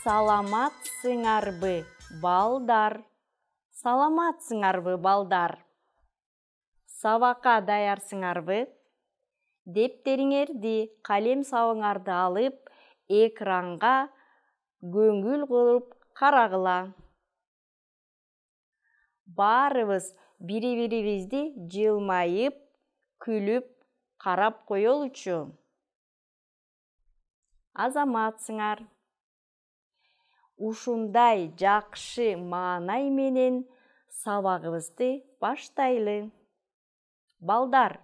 Саламатсыңарбы, балдар? Саламатсыңарбы, балдар? Сабакка даярсыңарбы? Дептериңерди, калем сабыңарды алып, экранга көңүл кылып карагыла. Баарыбыз бири-бирибизди жылмайып, күлүп карап коелучу. Азаматсыңар. Ушундай жакшы маанай менен сабагыбызды баштайлы. Балдар,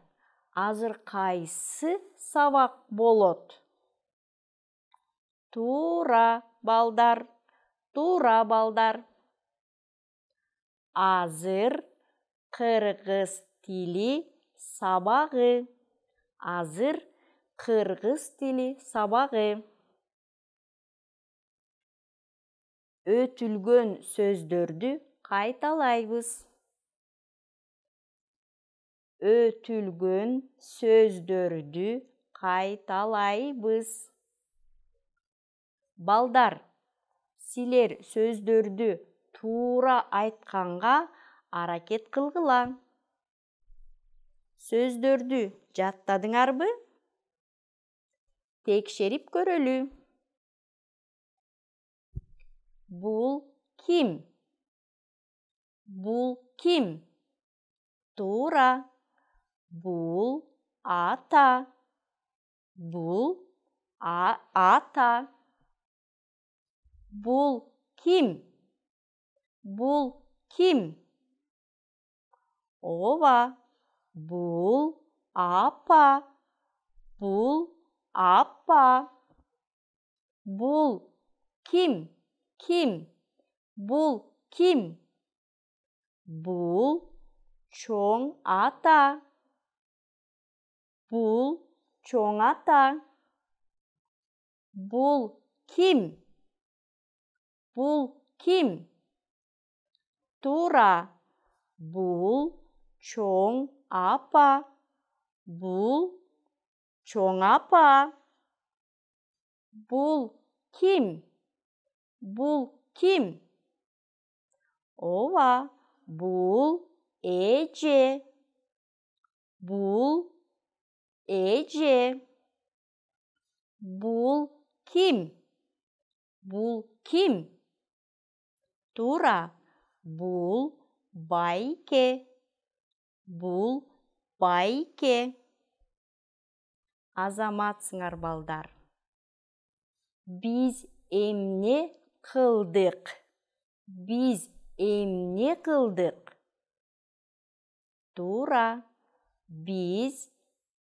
азыр кайсы сабак болот? Туура, балдар. Туура, балдар. Азыр кыргыз тили сабагы. Азыр кыргыз тили сабагы. Өтүлгөн сөздөрдү кайталайбыз. Өтүлгөн сөздөрдү кайталайбыз. Балдар, силер сөздөрдү туура айтканга аракет кылгыла. Сөздөрдү жаттадыңарбы? Текшерип көрөлү. Бул ким? Бул ким? Туура. Бул ата. Бул ата. Бул ким? Бул ким? Ооба. Бул апа. Бул апа. Бул ким? Ким? Бул ким? Бул чоң ата. Бул чоң ата. Бул ким? Бул ким? Туура. Бул чоң апа. Бул чоң апа. Бул ким? Бул ким? Ооба. Бул эже. Бул эже. Бул ким? Бул ким? Туура. Бул байке. Бул байке. Азаматсыңар, балдар. Биз эмне кылдык? Биз эмне кылдык? Туура. Биз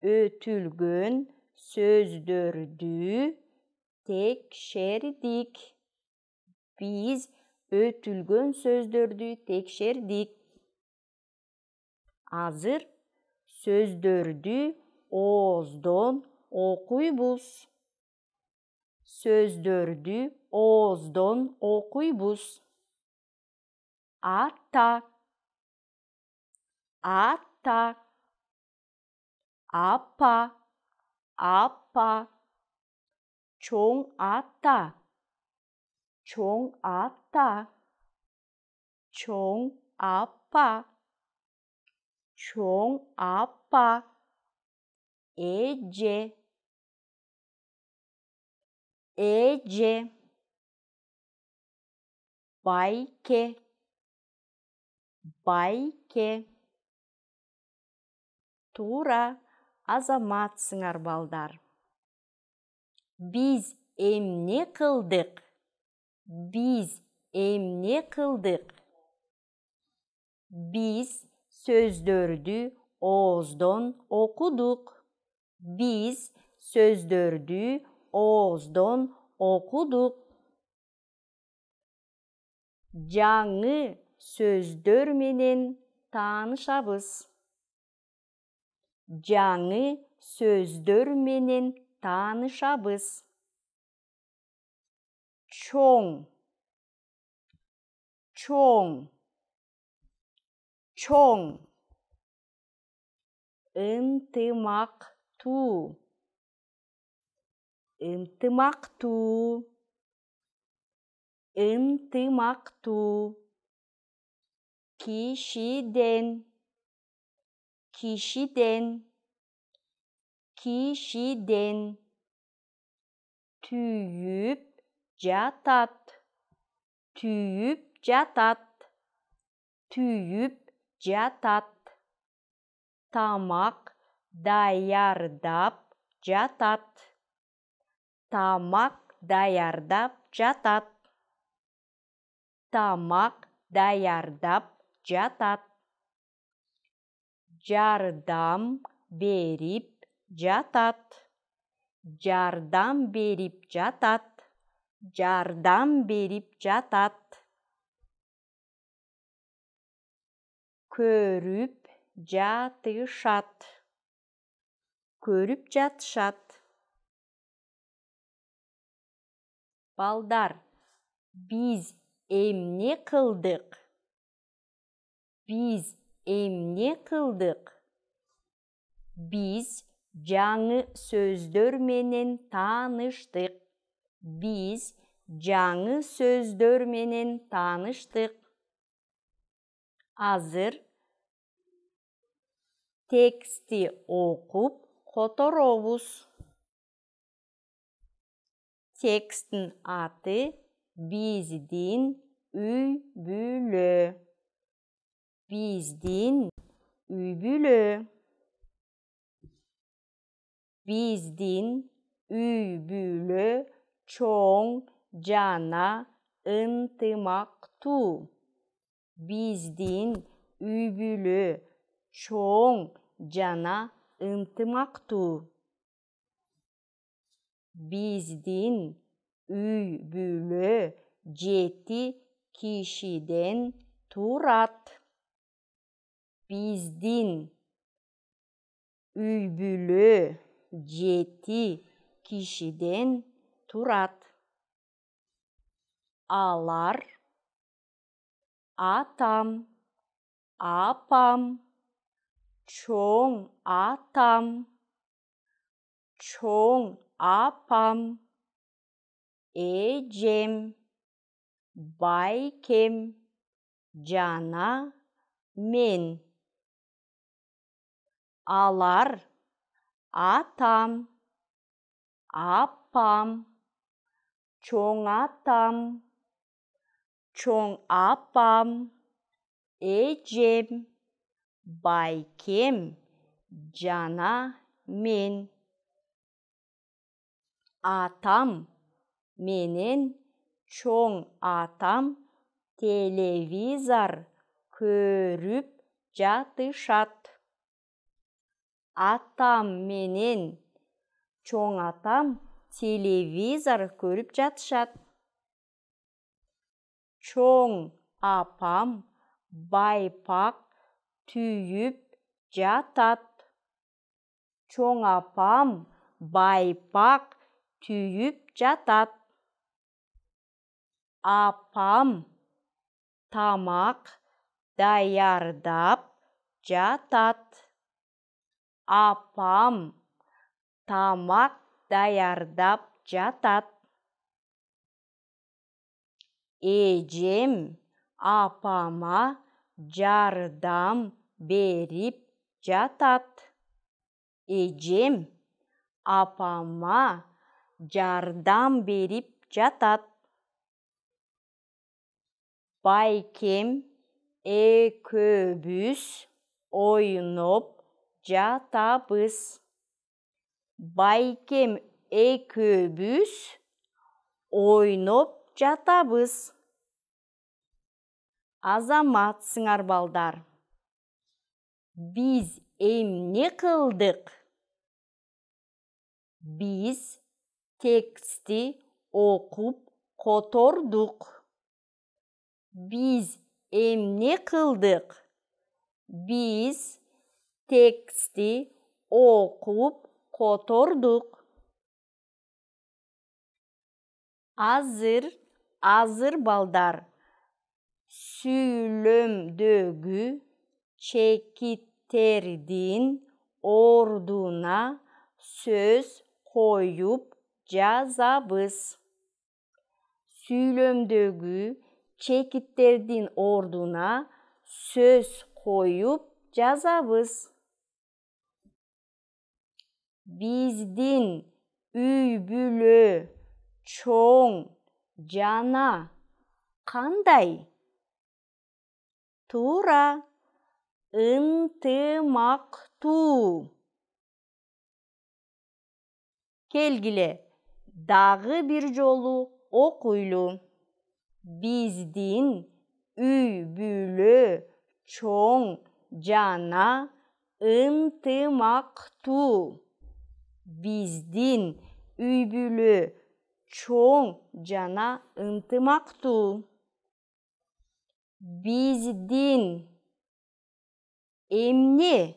өтүлгөн сөздөрдү текшердик. Биз өтүлгөн сөздөрдү текшердик. Азыр сөздөрдү ооздон окуйбуз. Сөздөрдү ооздон окуйбуз. Ата. Ата. Апа. Апа. Чоң ата. Чоң ата. Чоң апа. Чоң апа. Эже. Эже. Байке. Байке. Туура. Азаматсыңар, балдар. Биз эмне кылдык? Биз эмне кылдык? Биз сөздөрдү ооздон окудук. Биз сөздөрдү ооздон окудук. Жаңы сөздөр менен таанышабыз. Жаңы сөздөр менен таанышабыз. Чоң. Чоң. Чоң. Ынтымактуу. Ынтымактуу. ынтымактуу, кишиден, кишиден, кишиден, түйүп жатат, түйүп жатат, түйүп жатат, тамак даярдап жатат, тамак даярдап жатат, тамак даярдап жатат, жардам берип жатат, жардам берип жатат, жардам берип жатат, көрүп жатышат, көрүп жатышат. Балдар, биз эмне кылдык? Биз эмне кылдык? Биз жаңы сөздөр менен тааныштык. Биз жаңы сөздөр менен тааныштык. Азыр текстти окуп которобуз. Тексттин аты биздин үй-бүлө. Биздин үй-бүлө. Биздин үй-бүлө чоң жана ынтымактуу. Биздин үй-бүлө чоң жана ынтымактуу. Биздин үй-бүлө 7 кишиден турат. Биздин үй-бүлө 7 кишиден турат. Алар атам, апам, чоң атам, чоң апам, эжем, байкем жана мен. Алар атам, апам, чоң атам, чоң апам, эжем, байкем жана мен. Атам менен чоң атам телевизор көрүп жатышат. Атам менен чоң атам телевизор көрүп жатышат. Чоң апам байпак түйүп жатат. Чоң апам байпак түйүп жатат. Апам тамак даярдап жатат. Апам тамак даярдап жатат. Эжем апама жардам берип жатат. Эжем апама жардам берип жатат. Байкем экөөбүз ойноп жатабыз. Байкем экөөбүз ойноп жатабыз. Азаматсыңар балдар. Биз эмне кылдык? Биз текстти окуп котордук. Биз эмне кылдык? Биз текстти окуп котордук. Азыр балдар, сүйлөмдөгү чекиттердин ордуна сөз коюп жазабыз. Süйлömdөгү чекиттердин ордуна сөз коюп жазабыз. Биздин үй бүлө чоң жана кандай? Туура, ынтымактуу. Келгиле, дагы бир жолу окуйлу. Биздин үй бүлө чоң жана ынтымактуу. Биздин үй бүлө чоң жана ынтымактуу. Биздин эмне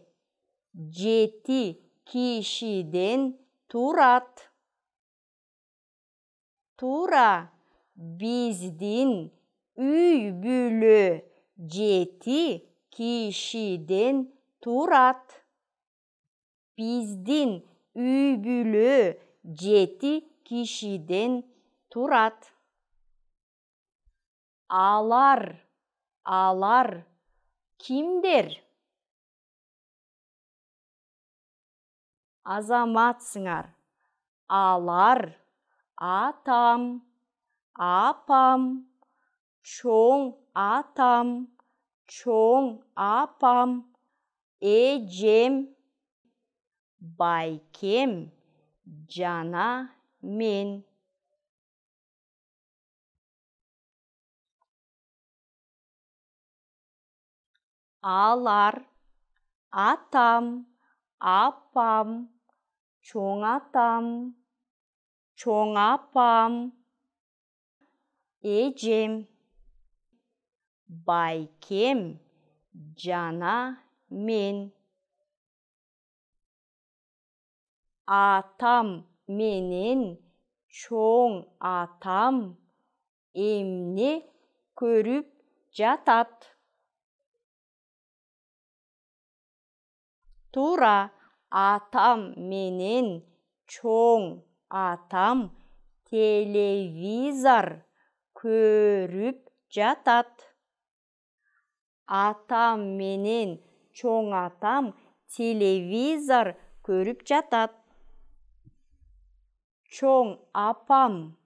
7 кишиден турат? Туура, биздин үй бүлө 7 кишиден турат. Биздин үй бүлө 7 кишиден турат. Алар кимдер? Азаматсыңар. Алар атам, апам, чоң атам, чоң апам, эжем, байкем жана мен. Алар атам, апам, чоң атам, чоң апам, эжем, байкем жана мен. Атам менен чоң атам эмне көрүп жатат? Туура, атам менен чоң атам телевизор көрүп жатат. Атам менен чоң атам телевизор көрүп жатат. Чоң апам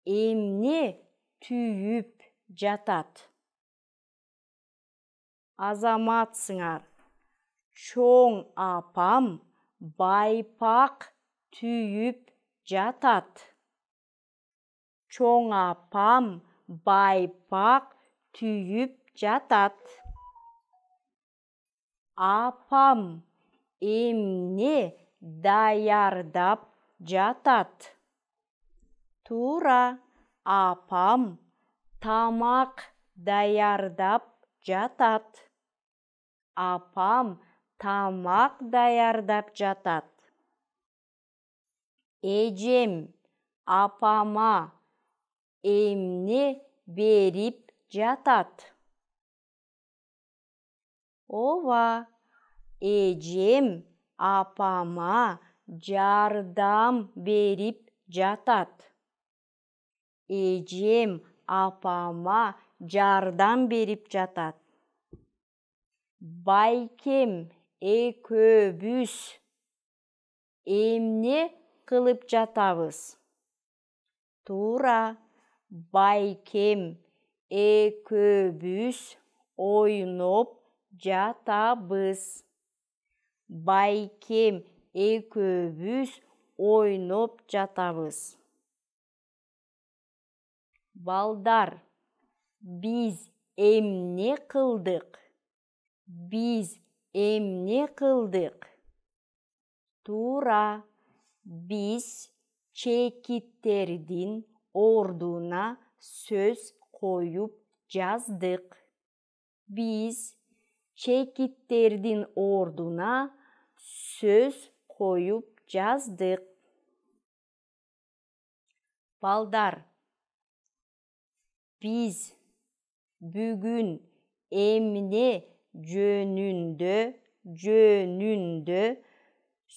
эмне түйүп жатат? Азаматсыңар. Чоң апам байпак түйүп жатат. Чоң апам байпак түйүп жатат. Апам эмне даярдап жатат? Туура, апам тамак даярдап жатат. Апам тамак даярдап жатат. Эжем апама эмне берип жатат? Ооба, эжем апама жардам берип жатат. Эжем апама жардам берип жатат. Байкем экөөбүз эмне кылып жатабыз? Туура, байкем экөөбүз ойноп жатабыз. Байкем экөөбүз ойноп жатабыз. Балдар, биз эмне кылдык? Биз эмне кылдык? Туура, биз чекиттердин ордуна сөз коюп жаздык. Биз чекиттердин ордуна сөз коюп жаздык. Балдар, биз бүгүн эмне жөнүндө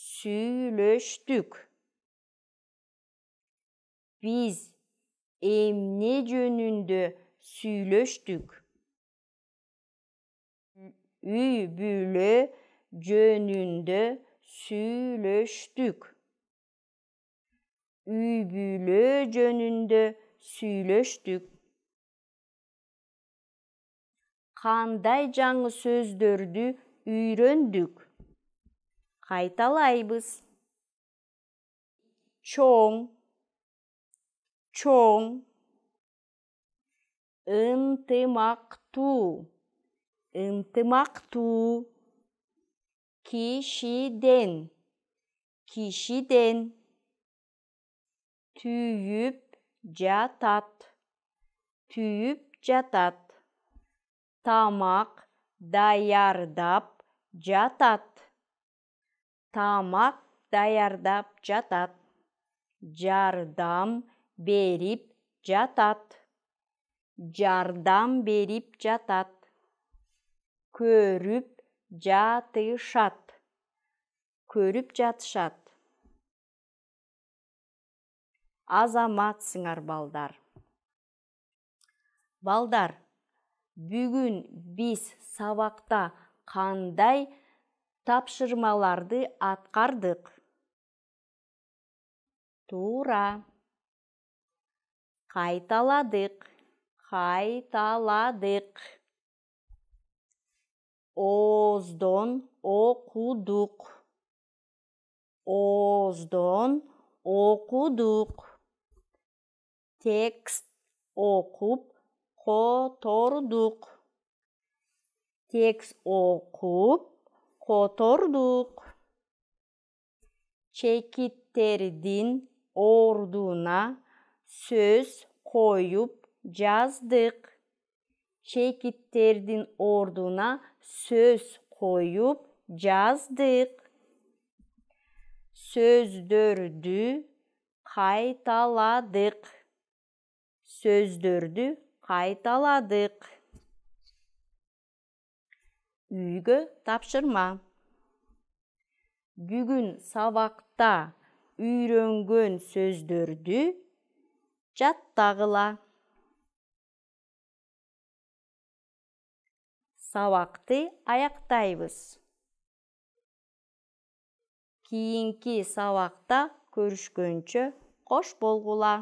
сүйлөштүк? Биз эмне жөнүндө сүйлөштүк? Үй бүлө жөнүндө сүйлөштүк. Үй бүлө жөнүндө сүйлөштүк. Кандай жаңы сөздөрдү үйрөндүк? Кайталайбыз. Чоң, чоң. Ынтымактуу, ынтымактуу. Кишиден, кишиден. Түйүп жатат, түйүп жатат. Тамак даярдап жатат. Тамак даярдап жатат. Жардам берип жатат. Жардам берип жатат. Көрүп жатышат. Көрүп жатышат. Азаматсыңар балдар. Балдар, бүгүн биз сабакта кандай тапшырмаларды аткардык? Туура. Кайталадык, кайталадык. Ооздон окудук. Ооздон окудук. Текст окуп котордук. Текст окуп котордук. Чекиттердин ордуна сөз коюп жаздык. Чекиттердин ордуна сөз коюп жаздык. Сөздөрдү кайталадык. Сөздөрдү кайталадык. Үйгө тапшырма. Бүгүн сабакта үйрөнгөн сөздөрдү жаттагыла. Сабакты аяктайбыз. Кийинки сабакта көрүшкөнчө кош болгула.